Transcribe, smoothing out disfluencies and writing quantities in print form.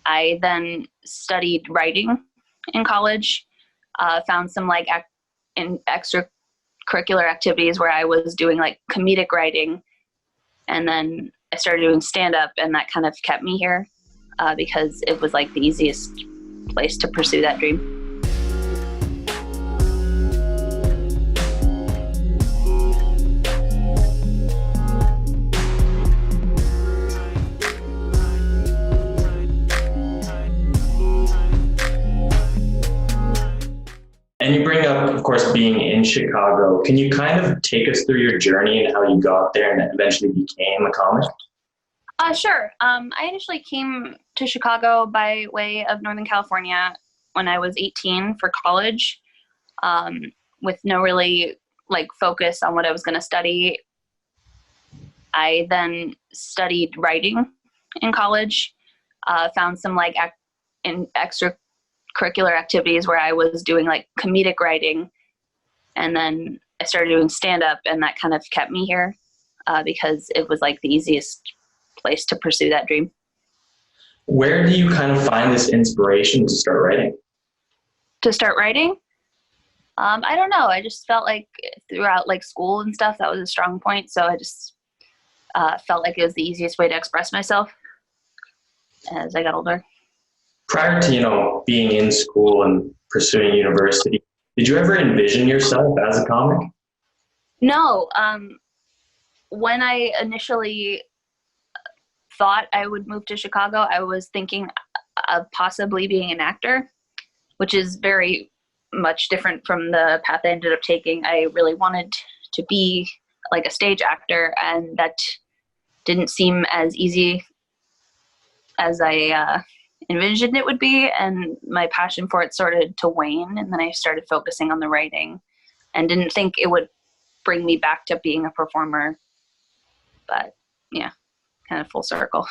I then studied writing in college, found some like in extracurricular activities where I was doing like comedic writing. And then I started doing stand-up, and that kind of kept me here because it was like the easiest place to pursue that dream. And you bring up, of course, being in Chicago. Can you kind of take us through your journey and how you got there and eventually became a comic? Sure. I initially came to Chicago by way of Northern California when I was 18 for college, with no really like focus on what I was going to study. I then studied writing in college, found some like in extracurricular activities where I was doing like comedic writing, and then I started doing stand-up, and that kind of kept me here because it was like the easiest place to pursue that dream. Where do you kind of find this inspiration to start writing? To start writing? I don't know. I just felt like throughout like school and stuff, that was a strong point. So I just felt like it was the easiest way to express myself as I got older. Prior to, being in school and pursuing university, did you ever envision yourself as a comic? No. When I initially thought I would move to Chicago, I was thinking of possibly being an actor, which is very much different from the path I ended up taking. I really wanted to be like a stage actor, and that didn't seem as easy as I envisioned it would be, and my passion for it started to wane, and then I started focusing on the writing and didn't think it would bring me back to being a performer. But yeah, kind of full circle.